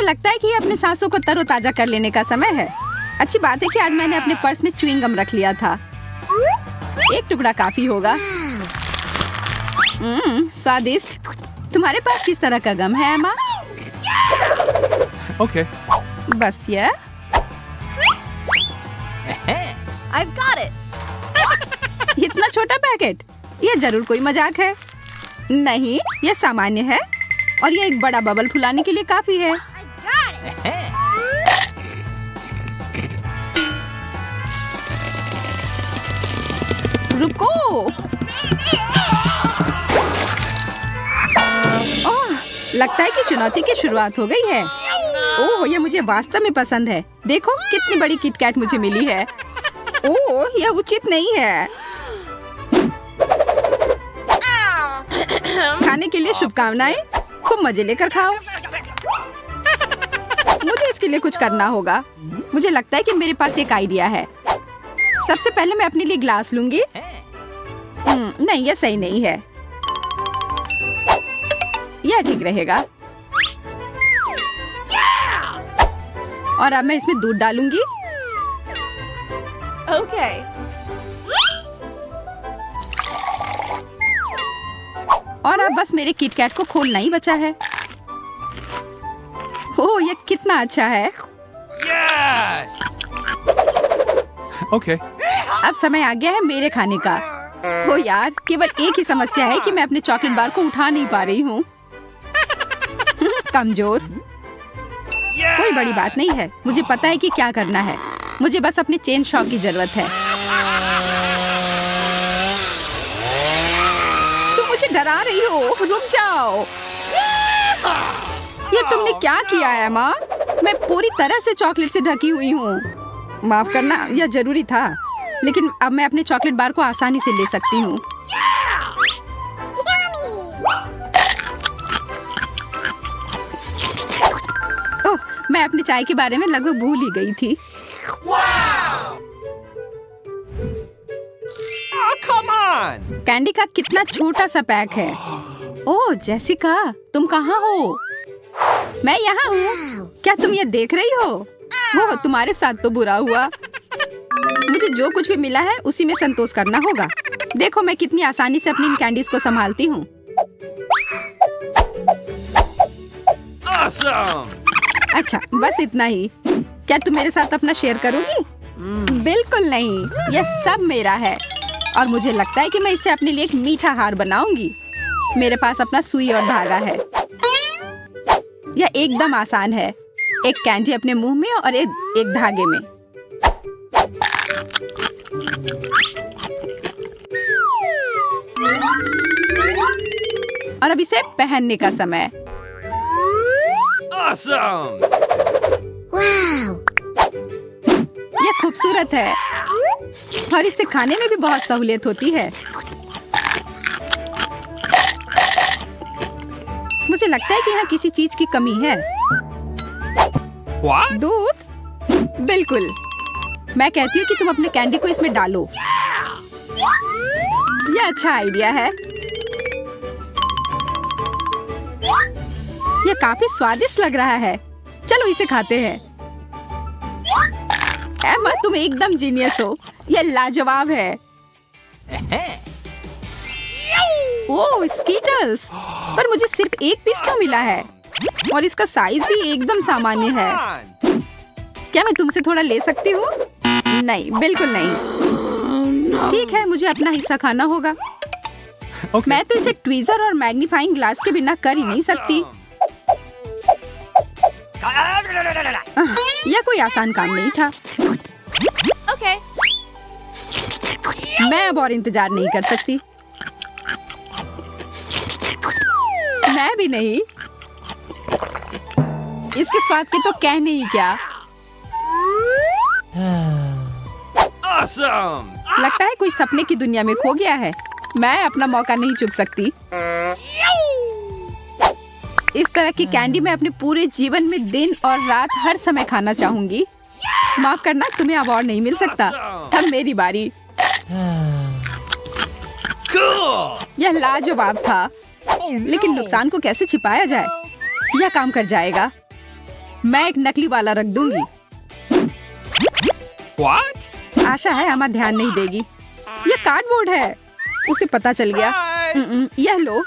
लगता है कि ये अपने सांसों को तरोताजा कर लेने का समय है। अच्छी बात है कि आज मैंने अपने पर्स में च्युइंग गम रख लिया था। एक टुकड़ा काफी होगा। स्वादिष्ट। तुम्हारे पास किस तरह का गम है एमा? Okay. बस ये। I've got it. इतना छोटा पैकेट? यह जरूर कोई मजाक है। नहीं, यह सामान्य है और यह एक बड़ा बबल फुलाने के लिए काफी है। I got it. रुको। ओह, लगता है कि चुनौती की शुरुआत हो गई है। ओह, यह मुझे वास्तव में पसंद है। देखो कितनी बड़ी किटकैट मुझे मिली है। ओह, यह उचित नहीं है। खाने के लिए शुभकामनाएं। खूब मजे लेकर खाओ। मुझे इसके लिए कुछ करना होगा। मुझे लगता है कि मेरे पास एक आइडिया है। सबसे पहले मैं अपने लिए ग्लास लूंगी। नहीं, यह सही नहीं है। यह ठीक रहेगा। और अब मैं इसमें दूध डालूंगी। Okay. और अब बस मेरे किटकैट को खोलना ही बचा है। ओह, यह कितना अच्छा है। Yes. Okay. अब समय आ गया है मेरे खाने का। ओ यार, केवल एक ही समस्या है कि मैं अपने चॉकलेट बार को उठा नहीं पा रही हूँ। कमजोर। कोई बड़ी बात नहीं है। मुझे पता है कि क्या करना है। मुझे बस अपने चेन शॉक की जरूरत है। तुम मुझे डरा रही हो। रुक जाओ। ये तुमने क्या किया है माँ? मैं पूरी तरह से चॉकलेट से ढकी हुई हूँ। माफ करना, यह जरूरी था। लेकिन अब मैं अपने चॉकलेट बार को आसानी से ले सकती हूँ। ओह, मैं अपने चाय के बारे में लगभग भूल ही गई थी। Oh, come on. कैंडी का कितना छोटा सा पैक है। ओह जेसिका, तुम कहाँ हो? मैं यहाँ हूँ। क्या तुम ये देख रही हो? ओह, तुम्हारे साथ तो बुरा हुआ। मुझे जो कुछ भी मिला है उसी में संतोष करना होगा। देखो मैं कितनी आसानी से अपनी इन कैंडीज को संभालती हूँ। Awesome. अच्छा, बस इतना ही। क्या तुम मेरे साथ अपना शेयर करोगी? बिल्कुल नहीं, यह सब मेरा है। और मुझे लगता है कि मैं इसे अपने लिए एक मीठा हार बनाऊंगी। मेरे पास अपना सुई और धागा है। यह एकदम आसान है। एक कैंडी अपने मुंह में और एक धागे में। और अब इसे पहनने का समय। Awesome. यह खूबसूरत है और इसे खाने में भी बहुत सहूलियत होती है। मुझे लगता है कि यहाँ किसी चीज की कमी है। What? दूध? बिल्कुल। मैं कहती हूँ कि तुम अपने कैंडी को इसमें डालो। यह अच्छा आइडिया है। यह काफी स्वादिष्ट लग रहा है। चलो इसे खाते हैं। एम्मा, तुम एकदम जीनियस हो। यह लाजवाब है। ओह, स्कीटल्स। पर मुझे सिर्फ एक पीस क्यों मिला है? और इसका साइज भी एकदम सामान्य है। Come on. क्या मैं तुमसे थोड़ा ले सकती हूँ? नहीं, बिल्कुल नहीं। ठीक है, मुझे अपना हिस्सा खाना होगा। Okay. मैं तो इसे ट्वीजर और मैग्नीफाइंग ग्लास के बिना कर ही नहीं सकती। यह कोई आसान काम नहीं था। Okay. मैं अब और इंतजार नहीं कर सकती। मैं भी नहीं। इसके स्वाद के तो कहने ही क्या। Awesome. लगता है कोई सपने की दुनिया में खो गया है। मैं अपना मौका नहीं चूक सकती। इस तरह की कैंडी मैं अपने पूरे जीवन में दिन और रात हर समय खाना चाहूंगी। माफ करना, तुम्हें अब और नहीं मिल सकता। अब मेरी बारी। Cool. यह लाजवाब था, लेकिन नुकसान को कैसे छिपाया जाए? यह काम कर जाएगा। मैं एक नकली वाला रख दूंगी। What? आशा है अम्मा ध्यान नहीं देगी। ये कार्डबोर्ड है, उसे पता चल गया। यह लो।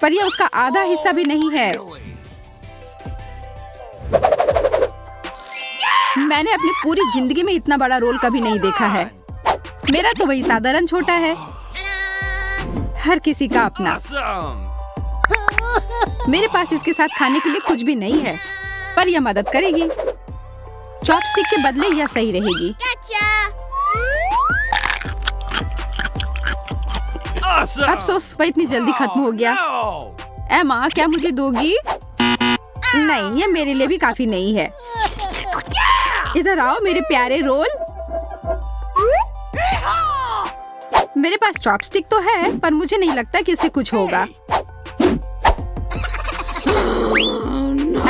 पर यह उसका आधा हिस्सा भी नहीं है। मैंने अपनी पूरी जिंदगी में इतना बड़ा रोल कभी नहीं देखा है। मेरा तो वही साधारण छोटा है। हर किसी का अपना। Awesome. मेरे पास इसके साथ खाने के लिए कुछ भी नहीं है, पर यह मदद करेगी। चॉपस्टिक के बदले यह सही रहेगी। Awesome. अफसोस वह इतनी जल्दी खत्म हो गया। No. एमा, क्या मुझे दोगी? नहीं, यह मेरे लिए भी काफी नहीं है। इधर आओ मेरे प्यारे रोल। मेरे पास चॉपस्टिक तो है, पर मुझे नहीं लगता कि इससे कुछ होगा।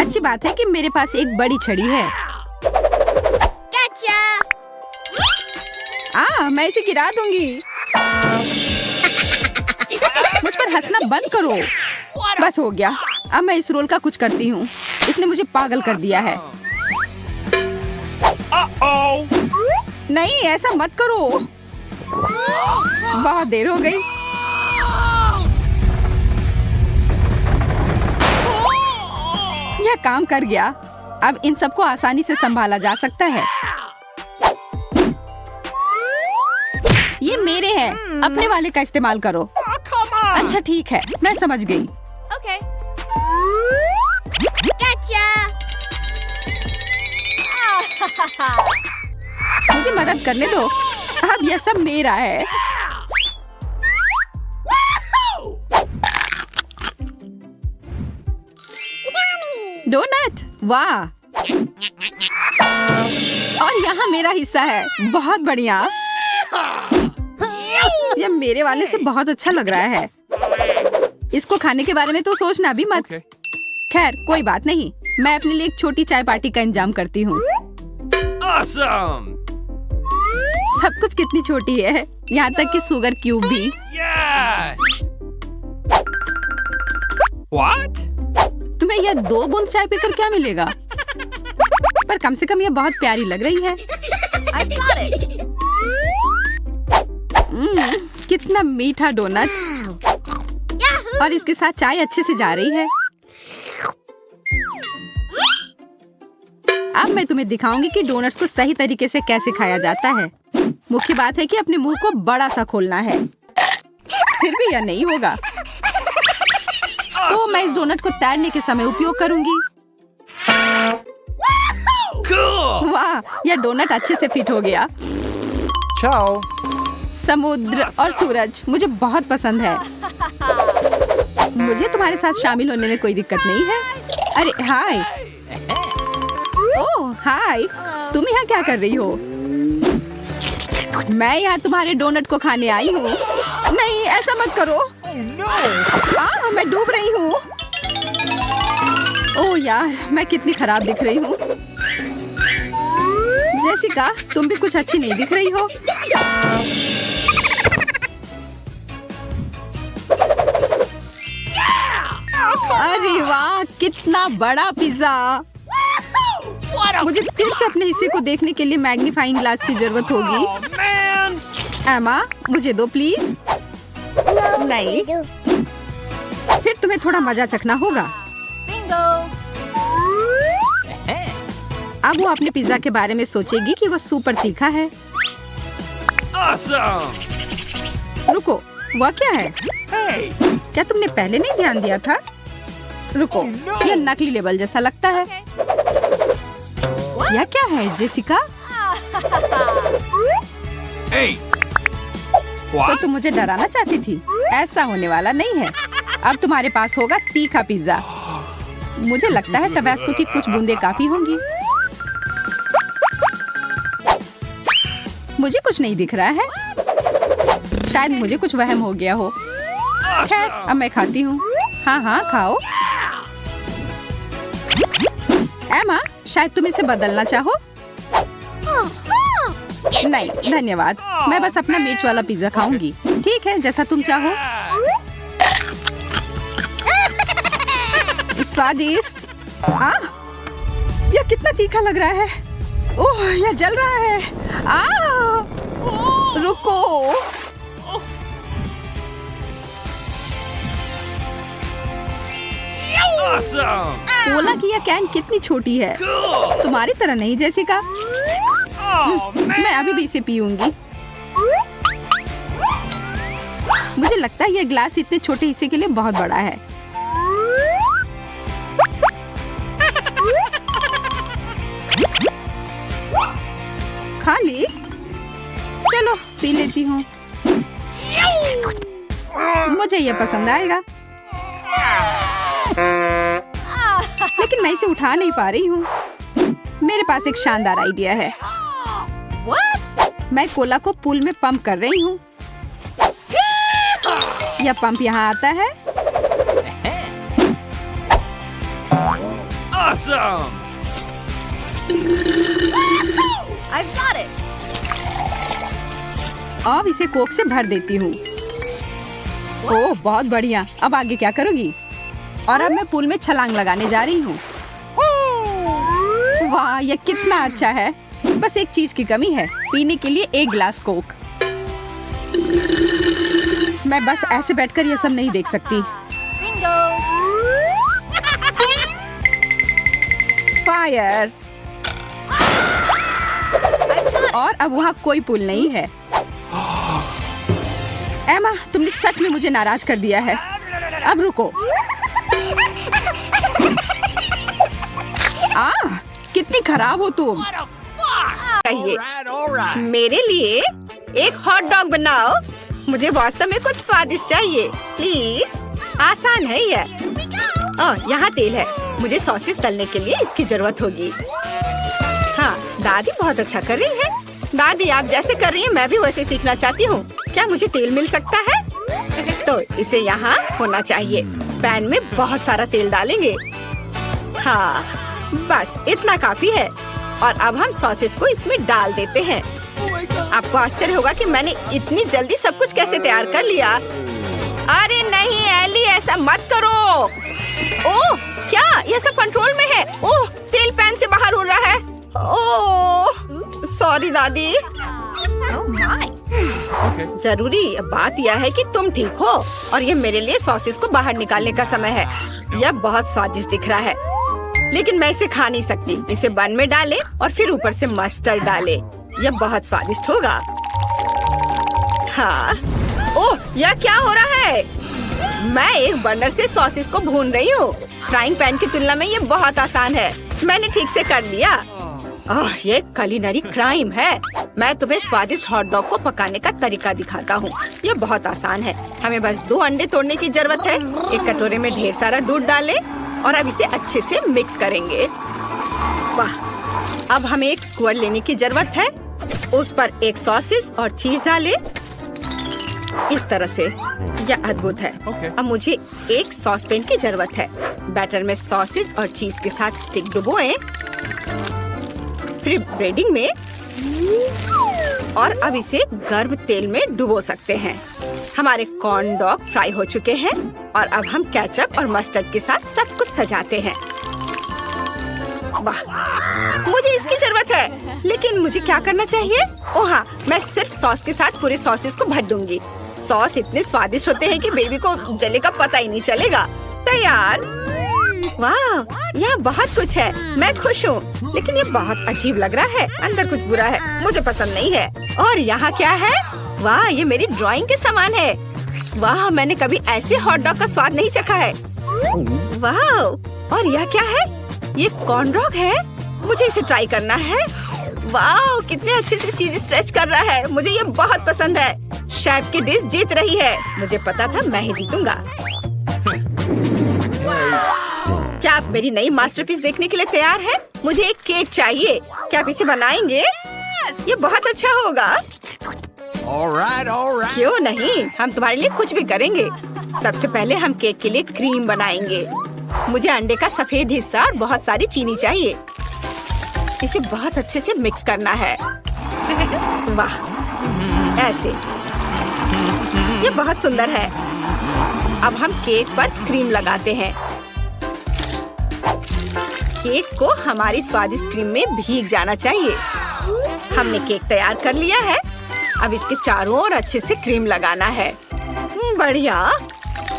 अच्छी बात है कि मेरे पास एक बड़ी छड़ी है। मैं इसे गिरा दूंगी। मुझ पर हंसना बंद करो। बस हो गया। अब मैं इस रोल का कुछ करती हूँ। इसने मुझे पागल कर दिया है। Uh-oh. नहीं, ऐसा मत करो। बहुत देर हो गई। यह काम कर गया। अब इन सबको आसानी से संभाला जा सकता है। ये मेरे हैं। अपने वाले का इस्तेमाल करो। Oh, come on. अच्छा ठीक है, मैं समझ गई। Okay. Gotcha. मुझे मदद करने दो। अब यह सब मेरा है। डोनट, वाह! और यहाँ मेरा हिस्सा है। बहुत बढ़िया। यह मेरे वाले से बहुत अच्छा लग रहा है। इसको खाने के बारे में तो सोचना भी मत। Okay. खैर, कोई बात नहीं। मैं अपने लिए एक छोटी चाय पार्टी का इंतजाम करती हूँ। Awesome. सब कुछ कितनी छोटी है, यहाँ तक कि शुगर क्यूब भी। Yes. What? तुम्हें यह 2 बूंद चाय पीकर क्या मिलेगा? पर कम से कम यह बहुत प्यारी लग रही है। I've got it. कितना मीठा डोनट। Yahoo! और इसके साथ चाय अच्छे से जा रही है। अब मैं तुम्हें दिखाऊंगी कि डोनट्स को सही तरीके से कैसे खाया जाता है। मुख्य बात है कि अपने मुंह को बड़ा सा खोलना है। फिर भी यह नहीं होगा, तो मैं इस डोनट को तैरने के समय उपयोग करूंगी। Cool. वाह, यह डोनट अच्छे से फिट हो गया। Ciao. समुद्र और सूरज मुझे बहुत पसंद है। मुझे तुम्हारे साथ शामिल होने में कोई दिक्कत नहीं है। अरे हाय। ओह हाय, तुम यहाँ क्या कर रही हो? मैं यहाँ तुम्हारे डोनट को खाने आई हूँ। नहीं, ऐसा मत करो। हाँ, मैं डूब रही हूँ। ओह यार, मैं कितनी खराब दिख रही हूँ। जेसिका, तुम भी कुछ अच्छी नहीं दिख रही हो। अरे वाह, कितना बड़ा पिज्जा। मुझे फिर से अपने हिस्से को देखने के लिए मैग्नीफाइंग ग्लास की जरूरत होगी। Oh, man. एमा, मुझे दो प्लीज। नहीं, फिर तुम्हें थोड़ा मजा चखना होगा। Bingo. अब वो अपने पिज्जा के बारे में सोचेगी कि वह सुपर तीखा है। Awesome. रुको, वह क्या है? Hey. क्या तुमने पहले नहीं ध्यान दिया था? रुको, यह नकली लेबल जैसा लगता है। यह क्या है जेसिका? Hey. तो What? तुम मुझे डराना चाहती थी? ऐसा होने वाला नहीं है। अब तुम्हारे पास होगा तीखा पिज्जा। मुझे लगता है टबास्को की कुछ बूंदें काफी होंगी। मुझे कुछ नहीं दिख रहा है। शायद मुझे कुछ वहम हो गया हो। खैर, अब मैं खाती हूँ। हाँ हाँ, खाओ। एमा, शायद तुम इसे बदलना चाहो? नहीं, धन्यवाद। मैं बस अपना मिर्च वाला पिज्जा खाऊंगी। ठीक है, जैसा तुम चाहो। Yes. स्वादिष्ट। यह कितना तीखा लग रहा है। ओह, यह जल रहा है। रुको। Awesome! कोला की यह कैन कितनी छोटी है। Cool! तुम्हारी तरह नहीं जेसिका। Oh, man! मैं अभी भी इसे पीऊंगी। मुझे लगता है यह ग्लास इतने छोटे हिस्से के लिए बहुत बड़ा है। खाली? चलो पी लेती हूँ। मुझे यह पसंद आएगा, लेकिन मैं इसे उठा नहीं पा रही हूँ। मेरे पास एक शानदार आइडिया है। What? मैं कोला को पूल में पंप कर रही हूँ। यह पंप यहाँ आता है। Awesome! I've got it. अब इसे कोक से भर देती हूँ। ओह, बहुत बढ़िया। अब आगे क्या करोगी? और अब मैं पूल में छलांग लगाने जा रही हूँ। वाह, यह कितना अच्छा है। बस एक चीज की कमी है, पीने के लिए एक गिलास कोक। मैं बस ऐसे बैठकर यह सब नहीं देख सकती। Bingo. फायर। और अब वहाँ कोई पुल नहीं है। एमा, तुमने सच में मुझे नाराज कर दिया है। अब रुको। कितनी खराब हो तुम। कहिए, All right. मेरे लिए एक हॉट डॉग बनाओ। मुझे वास्तव में कुछ स्वादिष्ट चाहिए, प्लीज। आसान है यह। ओह, यहाँ तेल है। मुझे सॉसेस तलने के लिए इसकी जरूरत होगी। हाँ, दादी बहुत अच्छा कर रही है। दादी, आप जैसे कर रही हैं मैं भी वैसे सीखना चाहती हूँ। क्या मुझे तेल मिल सकता है? तो इसे यहाँ होना चाहिए। पैन में बहुत सारा तेल डालेंगे। हाँ, बस इतना काफी है। और अब हम सॉसेस को इसमें डाल देते हैं। आपको आश्चर्य होगा कि मैंने इतनी जल्दी सब कुछ कैसे तैयार कर लिया। अरे नहीं एली, ऐसा मत करो। ओह, क्या ये सब कंट्रोल में है? ओह, तेल पैन से बाहर उड़ रहा है। ओह, सॉरी दादी। Oh my. Okay. जरूरी बात यह है कि तुम ठीक हो और ये मेरे लिए सॉसेस को बाहर निकालने का समय है। यह बहुत स्वादिष्ट दिख रहा है, लेकिन मैं इसे खा नहीं सकती। इसे बन में डालें और फिर ऊपर से मस्टर्ड डालें। यह बहुत स्वादिष्ट होगा। हाँ। ओह, यह क्या हो रहा है? मैं एक बर्नर से सॉसेस को भून रही हूँ। फ्राइंग पैन की तुलना में ये बहुत आसान है। मैंने ठीक से कर लिया। ओह, ये कुलिनरी क्राइम है। मैं तुम्हें स्वादिष्ट हॉट डॉग को पकाने का तरीका दिखाता हूँ। ये बहुत आसान है। हमें बस 2 अंडे तोड़ने की जरूरत है। एक कटोरे में ढेर सारा दूध डालें और अब इसे अच्छे से मिक्स करेंगे। वाह, अब हमें एक स्क्वायर लेने की जरूरत है। उस पर एक सॉसेज और चीज डालें। इस तरह से। यह अद्भुत है। Okay. अब मुझे एक सॉस पैन की जरूरत है। बैटर में सॉसेज और चीज के साथ स्टिक डुबोएं, फिर ब्रेडिंग में, और अब इसे गर्म तेल में डुबो सकते हैं। हमारे कॉर्न डॉग फ्राई हो चुके हैं और अब हम केचप और मस्टर्ड के साथ सब कुछ सजाते हैं। वाह, मुझे इसकी जरूरत है, लेकिन मुझे क्या करना चाहिए? ओह हाँ, मैं सिर्फ सॉस के साथ पूरे सॉसेस को भर दूंगी। सॉस इतने स्वादिष्ट होते हैं कि बेबी को जले का पता ही नहीं चलेगा। तैयार। वाह, यहाँ बहुत कुछ है। मैं खुश हूँ, लेकिन ये बहुत अजीब लग रहा है। अंदर कुछ बुरा है, मुझे पसंद नहीं है। और यहाँ क्या है? वाह, ये मेरी ड्राइंग के समान है। वाह, मैंने कभी ऐसे हॉट डॉग का स्वाद नहीं चखा है। वाह, और यह क्या है? ये कॉर्न डॉग है। मुझे इसे ट्राई करना है। वाह, कितने अच्छे से चीज स्ट्रेच कर रहा है। मुझे ये बहुत पसंद है। शेफ की डिश जीत रही है। मुझे पता था मैं ही जीतूंगा। क्या आप मेरी नई मास्टरपीस देखने के लिए तैयार हैं? मुझे एक केक चाहिए। क्या आप इसे बनाएंगे? ये बहुत अच्छा होगा। All right. क्यों नहीं, हम तुम्हारे लिए कुछ भी करेंगे। सबसे पहले हम केक के लिए क्रीम बनाएंगे। मुझे अंडे का सफेद हिस्सा और बहुत सारी चीनी चाहिए। इसे बहुत अच्छे से मिक्स करना है। वाह, ऐसे। ये बहुत सुंदर है। अब हम केक पर क्रीम लगाते हैं। केक को हमारी स्वादिष्ट क्रीम में भीग जाना चाहिए। हमने केक तैयार कर लिया है। अब इसके चारों ओर अच्छे से क्रीम लगाना है। बढ़िया,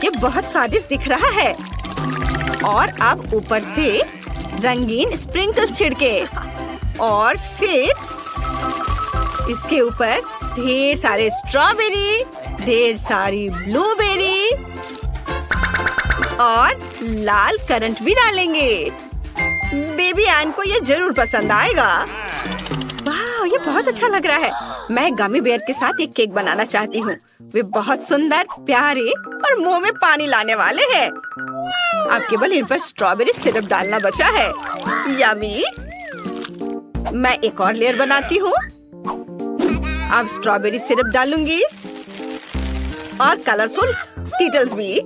ये बहुत स्वादिष्ट दिख रहा है। और अब ऊपर से रंगीन स्प्रिंकल्स छिड़के और फिर इसके ऊपर ढेर सारे स्ट्रॉबेरी, ढेर सारी ब्लूबेरी और लाल करंट भी डालेंगे। बेबी एन को ये जरूर पसंद आएगा। वाह, ये बहुत अच्छा लग रहा है। मैं गमी बेयर के साथ एक केक बनाना चाहती हूँ। वे बहुत सुंदर, प्यारे और मुंह में पानी लाने वाले हैं। अब केवल इन पर स्ट्रॉबेरी सिरप डालना बचा है। यमी। मैं एक और लेयर बनाती हूँ। अब स्ट्रॉबेरी सिरप डालूंगी और कलरफुल स्कीटल्स भी।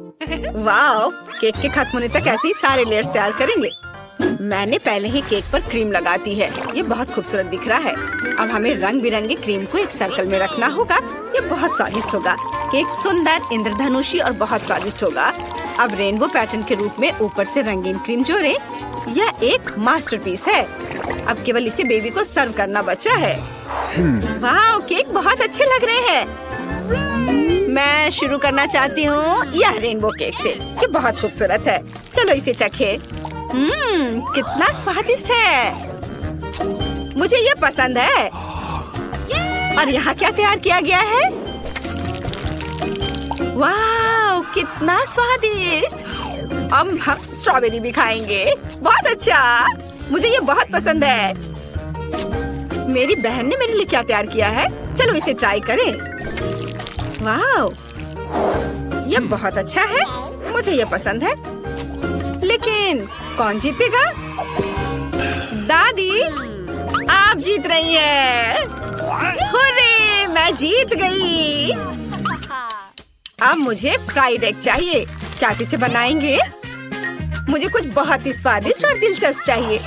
वाह, केक के खत्म होने तक ऐसे ही सारे लेयर्स तैयार करेंगे। मैंने पहले ही केक पर क्रीम लगा दी है। ये बहुत खूबसूरत दिख रहा है। अब हमें रंग बिरंगे क्रीम को एक सर्कल में रखना होगा। ये बहुत स्वादिष्ट होगा। केक सुंदर, इंद्रधनुषी और बहुत स्वादिष्ट होगा। अब रेनबो पैटर्न के रूप में ऊपर से रंगीन क्रीम जोड़े। यह एक मास्टरपीस है। अब केवल इसे बेबी को सर्व करना बचा है। वाह, केक बहुत अच्छे लग रहे हैं। मैं शुरू करना चाहती हूँ यह रेनबो केक से। ये बहुत खूबसूरत है। चलो इसे चखे। कितना स्वादिष्ट है। मुझे ये पसंद है। और यहाँ क्या तैयार किया गया है? वाह, कितना स्वादिष्ट। अब हम स्ट्रॉबेरी भी खाएंगे। बहुत अच्छा, मुझे ये बहुत पसंद है। मेरी बहन ने मेरे लिए क्या तैयार किया है? चलो इसे ट्राई करें। वाह, ये बहुत अच्छा है। मुझे ये पसंद है। लेकिन कौन जीतेगा? दादी, आप जीत रही हैं। हुर्रे, मैं जीत गई। अब मुझे फ्राइड एग चाहिए। क्या आप इसे बनाएंगे? मुझे कुछ बहुत ही स्वादिष्ट और दिलचस्प चाहिए।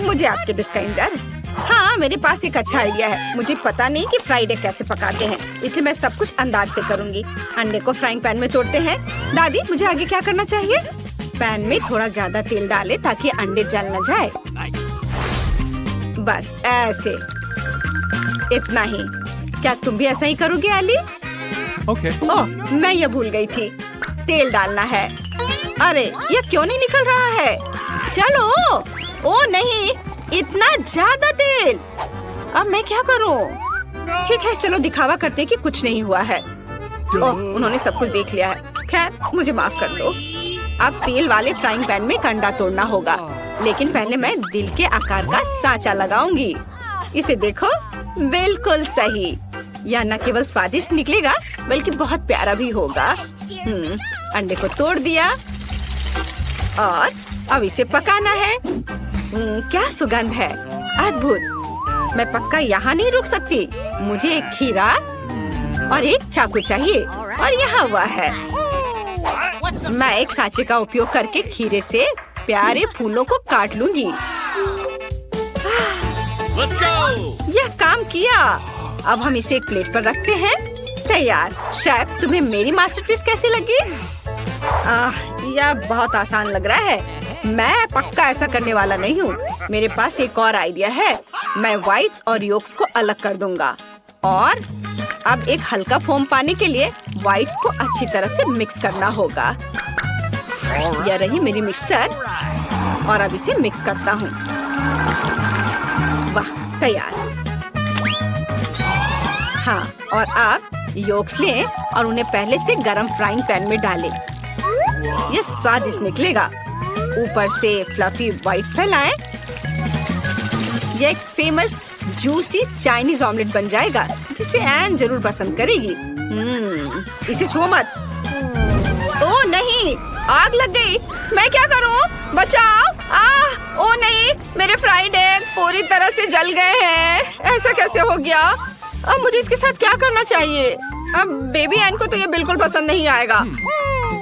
मुझे आपके डिश का इंतजार है। हाँ, मेरे पास एक अच्छा आइडिया है। मुझे पता नहीं कि फ्राइड एग कैसे पकाते हैं, इसलिए मैं सब कुछ अंदाज से करूंगी। अंडे को फ्राइंग पैन में तोड़ते हैं। दादी, मुझे आगे क्या करना चाहिए? पैन में थोड़ा ज्यादा तेल डालें ताकि अंडे जल न जाए। बस ऐसे, इतना ही। क्या तुम भी ऐसा ही करोगे एली? Okay. ओह, मैं ये भूल गई थी। तेल डालना है। अरे, ये क्यों नहीं निकल रहा है? चलो। ओ नहीं, इतना ज्यादा तेल। अब मैं क्या करूं? ठीक है, चलो दिखावा करते कि कुछ नहीं हुआ है। ओह, उन्होंने सब कुछ देख लिया है। खैर, मुझे माफ कर दो। अब तेल वाले फ्राइंग पैन में अंडा तोड़ना होगा। लेकिन पहले मैं दिल के आकार का सांचा लगाऊंगी। इसे देखो, बिल्कुल सही। यह न केवल स्वादिष्ट निकलेगा बल्कि बहुत प्यारा भी होगा। अंडे को तोड़ दिया और अब इसे पकाना है। क्या सुगंध है, अद्भुत। मैं पक्का यहाँ नहीं रुक सकती। मुझे एक खीरा और एक चाकू चाहिए और यहाँ हुआ है। मैं एक सांचे का उपयोग करके खीरे से प्यारे फूलों को काट लूंगी। Let's go! यह काम किया। अब हम इसे एक प्लेट पर रखते हैं। तैयार। शेफ, तुम्हें मेरी मास्टरपीस कैसी लगी? यह बहुत आसान लग रहा है। मैं पक्का ऐसा करने वाला नहीं हूँ। मेरे पास एक और आइडिया है। मैं व्हाइट्स और योक्स को अलग कर दूंगा और अब एक हल्का फोम पाने के लिए व्हाइट्स को अच्छी तरह से मिक्स करना होगा। यह रही मेरी मिक्सर और अब इसे मिक्स करता हूँ। वाह, तैयार। हाँ, और अब योक्स लें और उन्हें पहले से गरम फ्राइंग पैन में डालें। यह स्वादिष्ट निकलेगा। ऊपर से फ्लफी व्हाइट्स फैलाएं। यह एक फेमस जूसी चाइनीज ऑमलेट बन जाएगा जिसे एन जरूर पसंद करेगी। इसे छुओ मत। ओ नहीं, आग लग गई। मैं क्या करूं? बचाओ! ओ नहीं, मेरे फ्राइड एग पूरी तरह से जल गए हैं। ऐसा कैसे हो गया? अब मुझे इसके साथ क्या करना चाहिए? अब बेबी एन को तो ये बिल्कुल पसंद नहीं आएगा।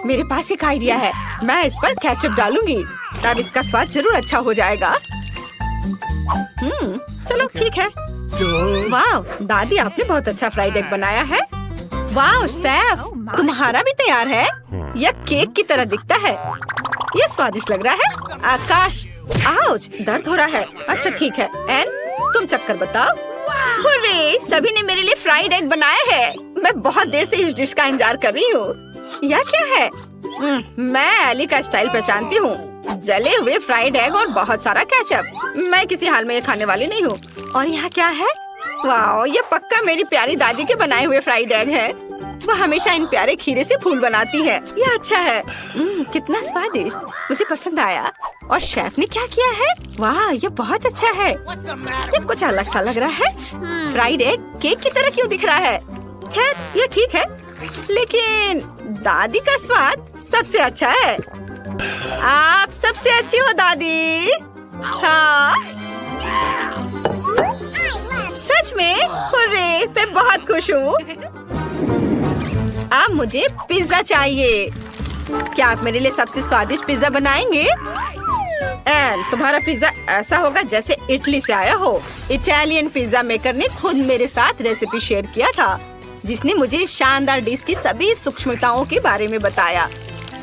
मेरे पास एक आइडिया है। मैं इस पर केचप डालूंगी, तब इसका स्वाद जरूर अच्छा हो जाएगा। चलो ठीक है। वाह, दादी, आपने बहुत अच्छा फ्राइड एग बनाया है। वाह शेफ, तुम्हारा भी तैयार है। यह केक की तरह दिखता है। ये स्वादिष्ट लग रहा है। आकाश, आउच, दर्द हो रहा है। अच्छा ठीक है। एन, तुम चक्कर बताओ। हुर्रे, सभी ने मेरे लिए फ्राइड एग बनाया है। मैं बहुत देर से इस डिश का इंतजार कर रही हूँ। यह क्या है? मैं एली का स्टाइल पहचानती हूँ। जले हुए फ्राइड एग और बहुत सारा केचप। मैं किसी हाल में ये खाने वाली नहीं हूँ। और यहाँ क्या है? वाह, ये पक्का मेरी प्यारी दादी के बनाए हुए फ्राइड एग है। वो हमेशा इन प्यारे खीरे से फूल बनाती है। ये अच्छा है। कितना स्वादिष्ट, मुझे पसंद आया। और शेफ ने क्या किया है? वाह, ये बहुत अच्छा है। ये कुछ अलग सा लग रहा है। फ्राइड एग केक की तरह क्यों दिख रहा है? खैर, ये ठीक है, लेकिन दादी का स्वाद सबसे अच्छा है। आप सबसे अच्छी हो दादी। हाँ, सच में? हुर्रे, मैं बहुत खुश हूँ। अब मुझे पिज्जा चाहिए। क्या आप मेरे लिए सबसे स्वादिष्ट पिज्जा बनाएंगे? एन, तुम्हारा पिज्जा ऐसा होगा जैसे इटली से आया हो। इटालियन पिज्जा मेकर ने खुद मेरे साथ रेसिपी शेयर किया था, जिसने मुझे शानदार डिश की सभी सूक्ष्मताओं के बारे में बताया।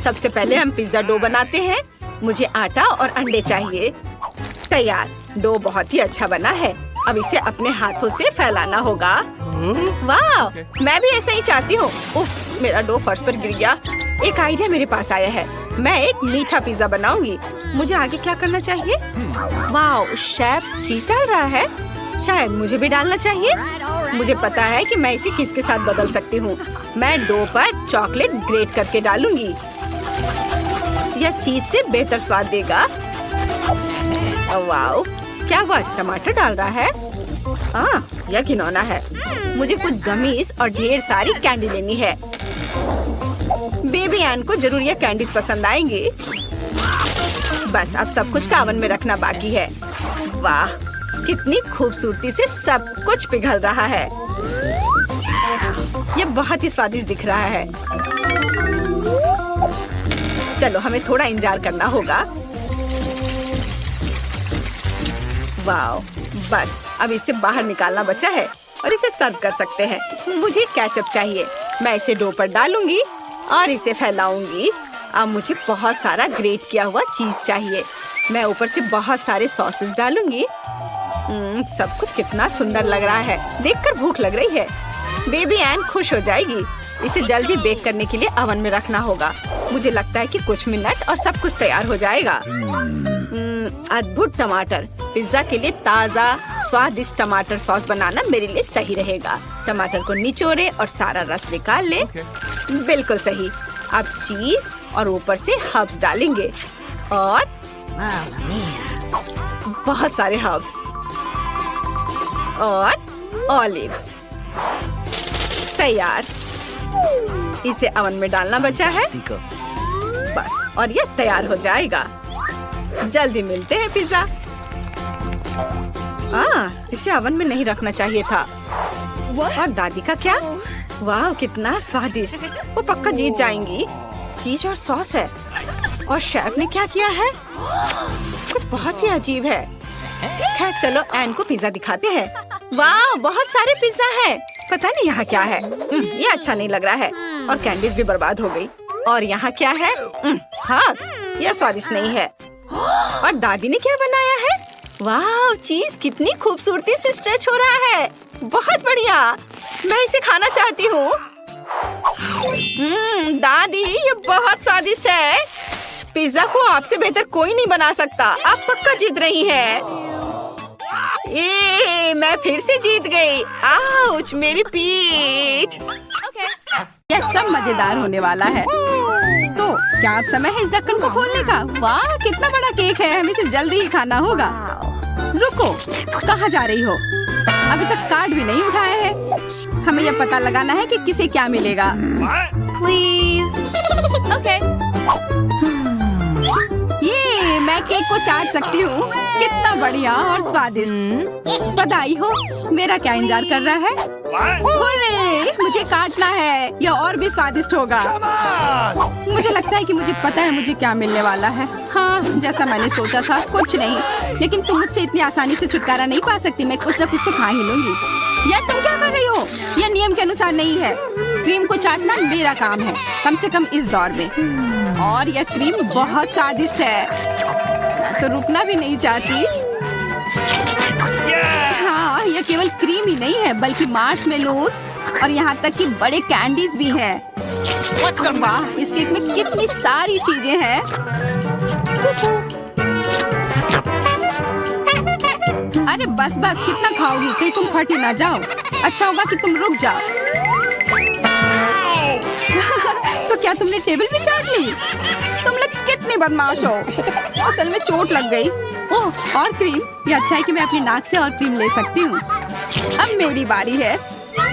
सबसे पहले हम पिज्जा डो बनाते हैं। मुझे आटा और अंडे चाहिए। तैयार, डो बहुत ही अच्छा बना है। अब इसे अपने हाथों से फैलाना होगा। वाह, मैं भी ऐसा ही चाहती हूँ। उफ, मेरा डो फर्श पर गिर गया। एक आइडिया मेरे पास आया है। मैं एक मीठा पिज्जा बनाऊंगी। मुझे आगे क्या करना चाहिए? वाह, शेफ चीज डाल रहा है। शायद मुझे भी डालना चाहिए। मुझे पता है कि मैं इसे किसके साथ बदल सकती हूँ। मैं डो पर चॉकलेट ग्रेट करके डालूंगी। यह चीज से बेहतर स्वाद देगा। वाह, क्या हुआ? टमाटर डाल रहा है? यह घिनौना है। मुझे कुछ गमीज और ढेर सारी कैंडी लेनी है। बेबी एन को जरूर ये कैंडीज पसंद आएंगी। बस अब सब कुछ का ओवन में रखना बाकी है। वाह, कितनी खूबसूरती से सब कुछ पिघल रहा है। ये बहुत ही स्वादिष्ट दिख रहा है। चलो, हमें थोड़ा इंतजार करना होगा। वाह, बस अब इसे बाहर निकालना बचा है और इसे सर्व कर सकते हैं। मुझे केचप चाहिए। मैं इसे डो पर डालूंगी और इसे फैलाऊंगी। अब मुझे बहुत सारा ग्रेट किया हुआ चीज चाहिए। मैं ऊपर से बहुत सारे सॉसेस डालूंगी। सब कुछ कितना सुंदर लग रहा है। देखकर भूख लग रही है। बेबी एन खुश हो जाएगी। इसे जल्दी बेक करने के लिए ओवन में रखना होगा। मुझे लगता है कि कुछ मिनट और सब कुछ तैयार हो जाएगा। अद्भुत टमाटर। पिज्जा के लिए ताज़ा स्वादिष्ट टमाटर सॉस बनाना मेरे लिए सही रहेगा। टमाटर को निचोड़े और सारा रस निकाल ले। बिल्कुल सही। अब चीज और ऊपर से हर्ब्स डालेंगे और बहुत सारे हर्ब्स और ऑलिव्स। तैयार। इसे ओवन में डालना बचा है। बस, और ये तैयार हो जाएगा। जल्दी मिलते हैं पिज्जा। इसे ओवन में नहीं रखना चाहिए था। और दादी का क्या? वाह, कितना स्वादिष्ट। वो पक्का जीत जाएंगी। चीज और सॉस है। और शेफ ने क्या किया है? कुछ बहुत ही अजीब है। खैर, चलो एन को पिज्जा दिखाते हैं। वाह, बहुत सारे पिज्जा है। पता नहीं यहाँ क्या है। ये अच्छा नहीं लग रहा है। और कैंडीज भी बर्बाद हो गई। और यहाँ क्या है? हर्ब्स। यह स्वादिष्ट नहीं है। और दादी ने क्या बनाया है? वाह, चीज कितनी खूबसूरती से स्ट्रेच हो रहा है। बहुत बढ़िया। मैं इसे खाना चाहती हूँ। दादी, ये बहुत स्वादिष्ट है। पिज्जा को आपसे बेहतर कोई नहीं बना सकता। आप पक्का जीत रही हैं। मैं फिर से जीत गई। आउच, मेरी पीठ। यह सब मजेदार होने वाला है। तो क्या आप समय है इस ढक्कन को खोलने का? वाह, कितना बड़ा केक है। हमें इसे जल्दी ही खाना होगा। रुको, कहाँ जा रही हो? अभी तक कार्ड भी नहीं उठाया है। हमें यह पता लगाना है कि किसे क्या मिलेगा। Please. Okay. ये मैं केक को चाट सकती हूँ। कितना बढ़िया और स्वादिष्ट। बधाई हो। मेरा क्या इंतजार कर रहा है? हुर्रे, मुझे काटना है। यह और भी स्वादिष्ट होगा। मुझे लगता है कि मुझे पता है मुझे क्या मिलने वाला है। हाँ, जैसा मैंने सोचा था। कुछ नहीं, लेकिन तुम मुझसे इतनी आसानी से छुटकारा नहीं पा सकती। मैं कुछ न कुछ तो खा ही लूंगी। यार, तुम क्या कर रही हो? यह नियम के अनुसार नहीं है। क्रीम को चाटना मेरा काम है, कम से कम इस दौर में। और यह क्रीम बहुत स्वादिष्ट है, तो रुकना भी नहीं चाहती। हाँ, यह केवल क्रीम ही नहीं है बल्कि मार्शमेलोस और यहाँ तक कि बड़े कैंडीज भी हैं। वाह, इस केक में कितनी सारी चीजें हैं। अरे बस बस, कितना खाओगी, कहीं तुम फट ही ना जाओ। अच्छा होगा कि तुम रुक जाओ। तो क्या तुमने टेबल भी चाट ली? तुम लोग कितने बदमाश हो। असल में चोट लग गई। ओह, और क्रीम। ये अच्छा है कि मैं अपनी नाक से और क्रीम ले सकती हूँ। अब मेरी बारी है।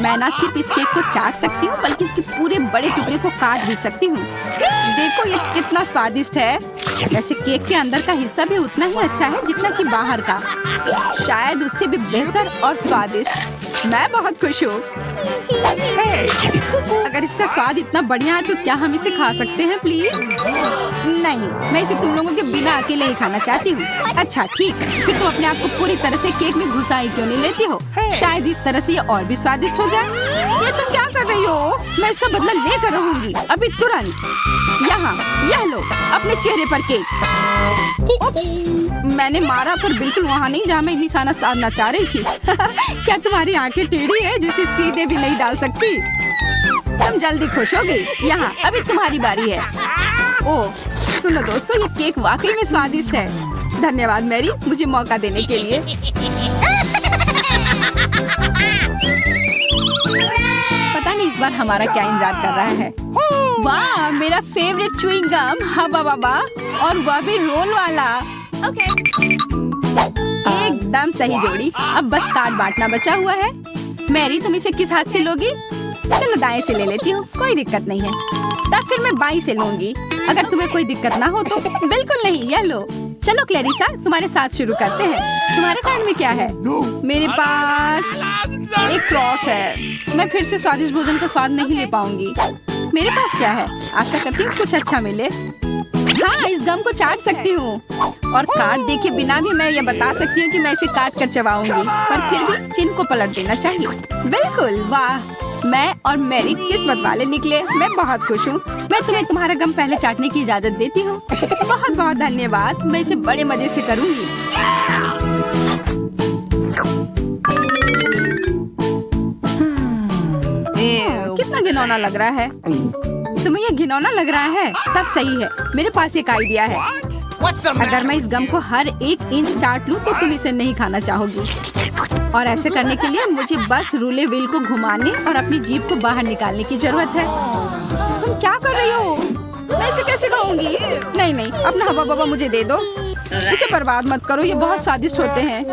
मैं ना सिर्फ इस केक को चाट सकती हूँ बल्कि इसके पूरे बड़े टुकड़े को काट भी सकती हूँ। देखो ये कितना स्वादिष्ट है। वैसे केक के अंदर का हिस्सा भी उतना ही अच्छा है जितना कि बाहर का, शायद उससे भी बेहतर और स्वादिष्ट। मैं बहुत खुश हूँ। अगर इसका स्वाद इतना बढ़िया है तो क्या हम इसे खा सकते हैं प्लीज? नहीं, मैं इसे तुम लोगों के बिना अकेले ही खाना चाहती हूँ। अच्छा ठीक है, फिर तुम अपने आप को पूरी तरह से केक में घुसाई क्यों नहीं लेती हो? शायद इस तरह से ये और भी स्वादिष्ट हो जाए। ये तुम क्या कर रही हो? मैं इसका बदला लेकर रहूंगी अभी तुरंत। यहाँ, यह लो अपने चेहरे पर केक। उप्स, मैंने मारा पर बिल्कुल वहाँ नहीं जहाँ मैं निशाना साधना चाह रही थी। क्या तुम्हारी आंखें टेढ़ी है जो इसे सीधे भी नहीं डाल सकती? तुम जल्दी खुश हो गई। यहाँ, अभी तुम्हारी बारी है। ओह सुनो दोस्तों, ये केक वाकई में स्वादिष्ट है। धन्यवाद मैरी, मुझे मौका देने के लिए। पता नहीं इस बार हमारा क्या इंतजार कर रहा है। वाह, मेरा फेवरेट च्युइंग गम, हवा बाबा, और वह भी रोल वाला। Okay. एकदम सही जोड़ी। अब बस कार्ड बांटना बचा हुआ है। मैरी, तुम इसे किस हाथ से लोगी? चलो दाएं से ले लेती हूँ, कोई दिक्कत नहीं है। तब फिर मैं बाईं से लूंगी, अगर तुम्हें कोई दिक्कत ना हो तो। बिल्कुल नहीं, यह लो। चलो क्लेरिसा, तुम्हारे साथ शुरू करते हैं। तुम्हारे कार्ड में क्या है? मेरे पास एक क्रॉस है। मैं फिर से स्वादिष्ट भोजन का स्वाद नहीं ले पाऊंगी। मेरे पास क्या है? आशा करती हूँ कुछ अच्छा मिले। हाँ, इस गम को चाट सकती हूँ, और कार्ड देखे बिना भी मैं ये बता सकती हूँ कि मैं इसे काट कर चबाऊंगी, पर फिर भी चिन्ह को पलट देना चाहिए। बिल्कुल, वाह, मैं और मैरी किस्मत वाले निकले। मैं बहुत खुश हूँ। मैं तुम्हें तुम्हारा गम पहले चाटने की इजाजत देती हूँ। बहुत बहुत धन्यवाद, मैं इसे बड़े मजे से करूँगी। कितना घिनौना लग रहा है। तुम्हें ये घिनौना लग रहा है? तब सही है, मेरे पास एक आइडिया है। अगर मैं इस गम को हर 1 इंच चाट लूं तो तुम इसे नहीं खाना चाहोगी। और ऐसे करने के लिए मुझे बस रूले व्हील को घुमाने और अपनी जीभ को बाहर निकालने की जरूरत है। तुम क्या कर रही हो? मैं इसे कैसे खाऊंगी? नहीं नहीं, अपना हवा बाबा मुझे दे दो। इसे बर्बाद मत करो, ये बहुत स्वादिष्ट होते हैं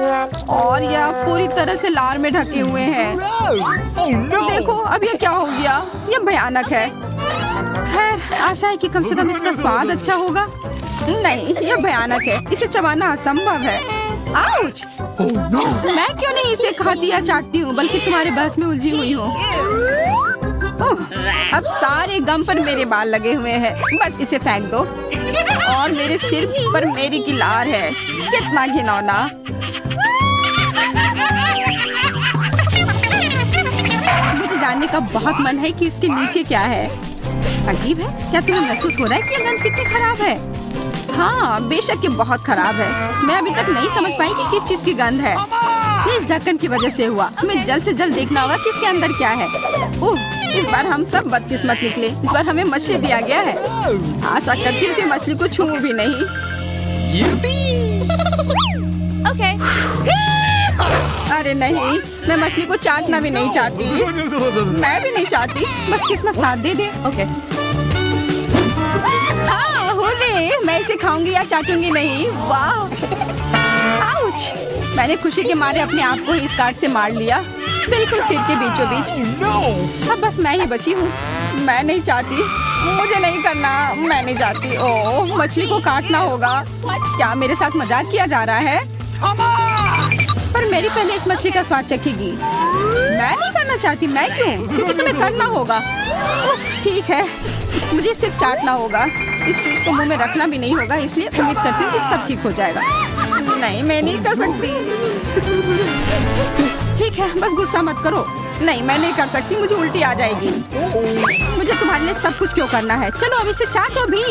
और यह पूरी तरह से लार में ढके हुए हैं। देखो अब ये क्या हो गया, ये भयानक है। खैर, आशा है कि कम से कम इसका स्वाद अच्छा होगा। नहीं, ये भयानक है, इसे चबाना असंभव है। आउच! मैं क्यों नहीं इसे खाती या चाटती हूँ, बल्कि तुम्हारे बहस में उलझी हुई हूँ। अब सारे गम पर मेरे बाल लगे हुए हैं। बस इसे फेंक दो। और मेरे सिर पर मेरी की लार है। कितना घिनौना। मुझे जानने का बहुत मन है कि इसके नीचे क्या है। अजीब है, क्या तुम्हें महसूस हो रहा है कि ये गंध कितनी खराब है? हाँ, बेशक ये बहुत खराब है। मैं अभी तक नहीं समझ पाई कि किस चीज की गंध है। ये इस ढक्कन की वजह से हुआ। हमें जल्द से जल्द देखना होगा कि इसके अंदर क्या है। ओह, इस बार हम सब बदकिस्मत निकले। इस बार हमें मछली दिया गया है। आशा करती हूँ कि मछली को छूऊं भी नहीं। Okay. अरे नहीं, मैं मछली को चाटना भी नहीं चाहती। मैं भी नहीं चाहती, बस किस्मत साथ दे दे। Okay. हाँ, हुर्रे, मैं इसे खाऊंगी या चाटूंगी नहीं। वाह! आउच! मैंने खुशी के मारे अपने आप को इस काट से मार लिया, बिल्कुल सिर के बीचों बीच। अब बस मैं ही बची हूँ। मैं नहीं चाहती, मुझे नहीं करना। मैं नहीं चाहती। ओह, मछली को काटना होगा। क्या मेरे साथ मजाक किया जा रहा है? पर मेरी पहले इस मछली का स्वाद चखेगी। मैं नहीं करना चाहती। मैं क्यों? क्योंकि तुम्हें करना होगा। उफ, ठीक है, मुझे सिर्फ चाटना होगा। इस चीज को मुंह में रखना भी नहीं होगा, इसलिए उम्मीद करती हूँ कि सब ठीक हो जाएगा। नहीं, मैं नहीं कर सकती। ठीक है, बस गुस्सा मत करो। नहीं, मैं नहीं कर सकती, मुझे उल्टी आ जाएगी। मुझे तुम्हारे लिए सब कुछ क्यों करना है? चलो अब इसे चाटो भी।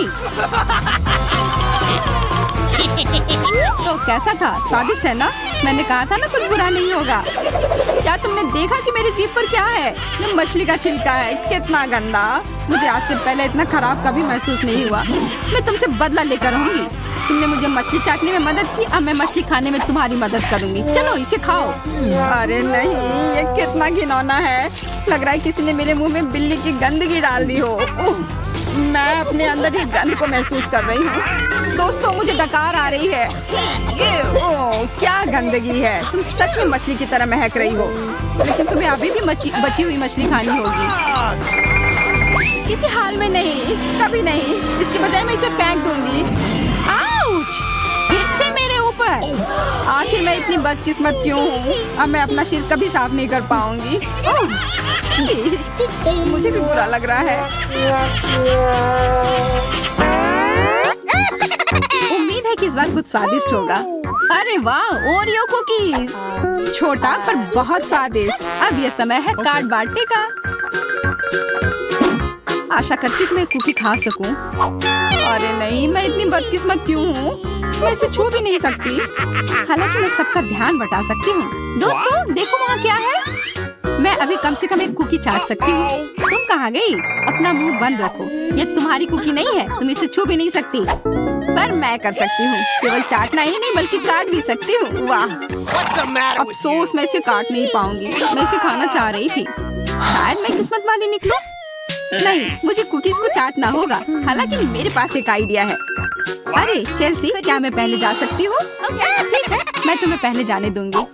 तो कैसा था? स्वादिष्ट है ना? मैंने कहा था ना कुछ बुरा नहीं होगा। क्या तुमने देखा कि मेरी जीभ पर क्या है? ये मछली का छिलका है। कितना गंदा। मुझे आज से पहले इतना खराब कभी महसूस नहीं हुआ। मैं तुमसे बदला लेकर रहूंगी। तुमने मुझे मछली चाटने में मदद की, अब मैं मछली खाने में तुम्हारी मदद करूंगी। चलो इसे खाओ। अरे नहीं, ये कितना घिनौना है। लग रहा है किसी ने मेरे मुंह में बिल्ली की गंदगी डाल दी हो। मैं अपने अंदर ही गंद को महसूस कर रही हूँ। दोस्तों, मुझे डकार आ रही है। ओह, क्या गंदगी है। तुम सच में मछली की तरह महक रही हो, लेकिन तुम्हें अभी भी बची हुई मछली खानी होगी। किसी हाल में नहीं, कभी नहीं। इसके बजाय मैं इसे फेंक दूंगी। आउच! फिर से मेरे ऊपर। आखिर मैं इतनी बदकिस्मत क्यों हूँ? अब मैं अपना सिर कभी साफ नहीं कर पाऊंगी। ओह, छी! मुझे भी बुरा लग रहा है। उम्मीद है कि इस बार कुछ स्वादिष्ट होगा। अरे वाह, ओरियो कुकीज। छोटा पर बहुत स्वादिष्ट। अब ये समय है कार्ड बांटने का। आशा करती कि मैं कुकी खा सकूं। अरे नहीं, मैं इतनी बदकिस्मत क्यों हूँ? मैं इसे छू भी नहीं सकती। हालांकि मैं सबका ध्यान बटा सकती हूँ। दोस्तों, देखो वहाँ क्या है। मैं अभी कम से कम एक कुकी चाट सकती हूँ। तुम कहाँ गई? अपना मुंह बंद रखो। ये तुम्हारी कुकी नहीं है, तुम इसे छू भी नहीं सकती। पर मैं कर सकती हूँ। केवल चाटना ही नहीं बल्कि काट भी सकती हूँ। वाह, अफसोस मैं इसे काट नहीं पाऊंगी। मैं इसे खाना चाह रही थी। शायद मैं किस्मत वाली निकलूं। नहीं, मुझे कुकीज को चाटना होगा। हालांकि मेरे पास एक आइडिया है। अरे चेल्सी, क्या मैं पहले जा सकती हूँ? ठीक है, मैं तुम्हें पहले जाने दूंगी।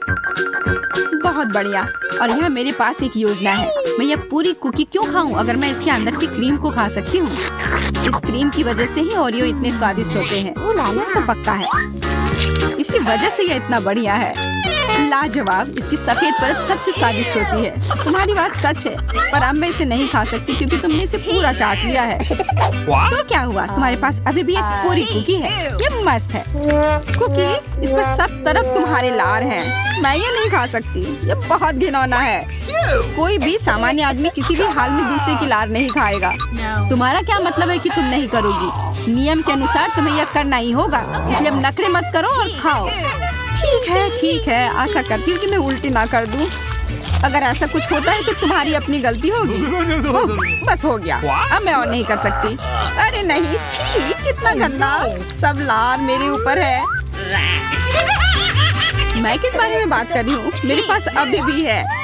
बहुत बढ़िया। और यहाँ मेरे पास एक योजना है। मैं यह पूरी कुकी क्यों खाऊं अगर मैं इसके अंदर की क्रीम को खा सकती हूँ। इस क्रीम की वजह से ही ओरियो इतने स्वादिष्ट होते हैं। यह तो पक्का है। इसी वजह से यह इतना बढ़िया है। लाजवाब। इसकी सफेद परत सबसे स्वादिष्ट होती है। तुम्हारी बात सच है, पर अब मैं इसे नहीं खा सकती क्योंकि तुमने इसे पूरा चाट लिया है। तो क्या हुआ? तुम्हारे पास अभी भी एक पूरी कुकी है। ये मस्त है। कुकी, इस पर सब तरफ तुम्हारे लार हैं। मैं ये नहीं खा सकती। ये बहुत घिनौना है। कोई भी सामान्य आदमी किसी भी हाल में दूसरे की लार नहीं खाएगा। तुम्हारा क्या मतलब है कि तुम नहीं करोगी? नियम के अनुसार तुम्हें यह करना ही होगा। इसलिए अब नखरे मत करो और खाओ। ठीक है। आशा करती हूँ कि मैं उल्टी ना कर दूं। अगर ऐसा कुछ होता है तो तुम्हारी अपनी गलती होगी। बस हो गया। अब मैं और नहीं कर सकती। अरे नहीं, छी! कितना गंदा। सब लार मेरे ऊपर है। मैं किस बारे में बात कर रही हूँ? मेरे पास अभी भी है।